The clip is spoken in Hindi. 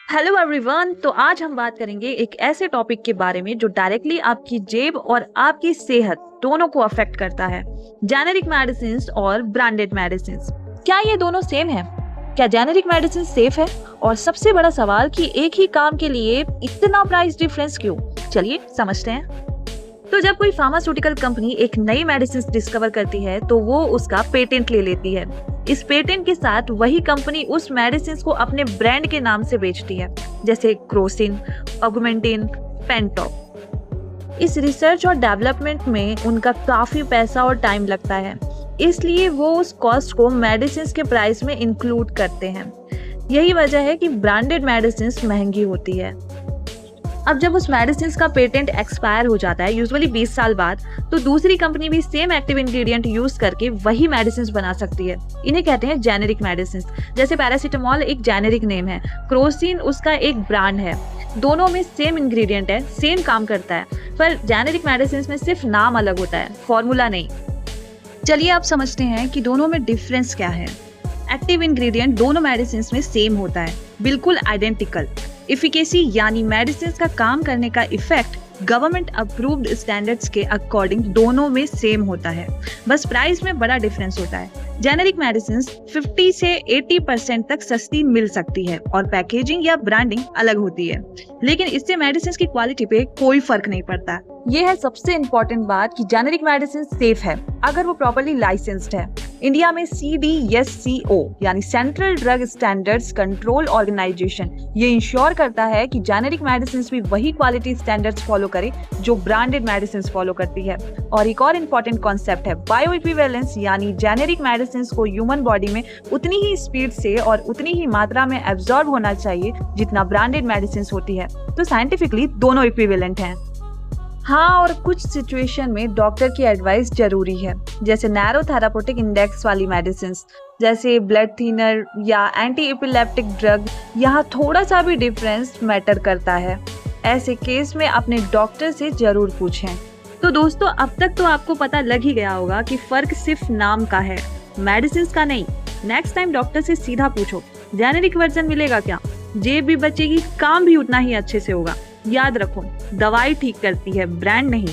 Hello everyone. तो आज हम बात करेंगे एक ऐसे टॉपिक के बारे में जो डायरेक्टली आपकी जेब और आपकी सेहत दोनों को अफेक्ट करता है। जेनेरिक मेडिसिन और ब्रांडेड मेडिसिन, क्या ये दोनों सेम है? क्या जेनेरिक मेडिसिन सेफ है? और सबसे बड़ा सवाल कि एक ही काम के लिए इतना प्राइस डिफरेंस क्यों? चलिए समझते हैं। तो जब कोई फार्मास्यूटिकल कंपनी एक नई मेडिसिन डिस्कवर करती है तो वो उसका पेटेंट ले लेती है। इस पेटेंट के साथ वही कंपनी उस मेडिसिन को अपने ब्रांड के नाम से बेचती है, जैसे क्रोसिन, ऑगमेंटिन, पेंटॉप। इस रिसर्च और डेवलपमेंट में उनका काफी पैसा और टाइम लगता है, इसलिए वो उस कॉस्ट को मेडिसिन के प्राइस में इंक्लूड करते हैं। यही वजह है कि ब्रांडेड मेडिसिन महंगी होती है। अब जब उस मेडिसिन का पेटेंट एक्सपायर हो जाता है, यूजुअली 20 साल बाद, तो दूसरी कंपनी भी सेम एक्टिव इंग्रेडिएंट यूज करके वही मेडिसिन बना सकती है। इन्हें कहते हैं जेनेरिक मेडिसिन। जैसे पैरासीटामोल एक जेनेरिक नेम है, क्रोसिन उसका एक ब्रांड है। दोनों में सेम इंग्रेडिएंट है, सेम काम करता है, पर जेनेरिक मेडिसिन में सिर्फ नाम अलग होता है, फॉर्मूला नहीं। चलिए आप समझते हैं कि दोनों में डिफरेंस क्या है। एक्टिव इंग्रेडिएंट दोनों मेडिसिन में सेम होता है, बिल्कुल आइडेंटिकल। इफिकेसी यानी मेडिसिन का काम करने का इफेक्ट गवर्नमेंट अप्रूव्ड स्टैंडर्ड्स के अकॉर्डिंग दोनों में सेम होता है, बस प्राइस में बड़ा डिफरेंस होता है। जेनेरिक मेडिसिन 50 से 80% तक सस्ती मिल सकती है और पैकेजिंग या ब्रांडिंग अलग होती है, लेकिन इससे मेडिसिन की क्वालिटी पे कोई फर्क नहीं पड़ता। ये है सबसे इम्पोर्टेंट बात कि जेनेरिक मेडिसिन सेफ है अगर वो प्रॉपर्ली लाइसेंस्ड है। इंडिया में CDSCO यानी central drug standards control organisation ये इंश्योर करता है कि जेनेरिक मेडिसिन भी वही क्वालिटी स्टैंडर्ड्स फॉलो करे जो ब्रांडेड मेडिसिन फॉलो करती है। और एक और इम्पोर्टेंट कॉन्सेप्ट है बायो इक्विवेलेंस, यानी जेनेरिक मेडिसिन को ह्यूमन बॉडी में उतनी ही स्पीड से और उतनी ही मात्रा में एब्जॉर्ब होना चाहिए जितना ब्रांडेड मेडिसिन होती है। तो साइंटिफिकली दोनों इक्विवेलेंट हैं। हाँ, और कुछ सिचुएशन में डॉक्टर की एडवाइस जरूरी है, जैसे नैरो थेराप्यूटिक इंडेक्स वाली मेडिसिन, जैसे ब्लड थिनर या एंटी एपिलेप्टिक ड्रग। यहाँ थोड़ा सा भी डिफरेंस मैटर करता है। ऐसे केस में अपने डॉक्टर से जरूर पूछें। तो दोस्तों, अब तक तो आपको पता लग ही गया होगा कि फर्क सिर्फ नाम का है, मेडिसिन का नहीं। नेक्स्ट टाइम डॉक्टर से सीधा पूछो, जेनेरिक वर्जन मिलेगा क्या? जेब भी बचेगी, काम भी उतना ही अच्छे से होगा। याद रखो, दवाई ठीक करती है, ब्रांड नहीं।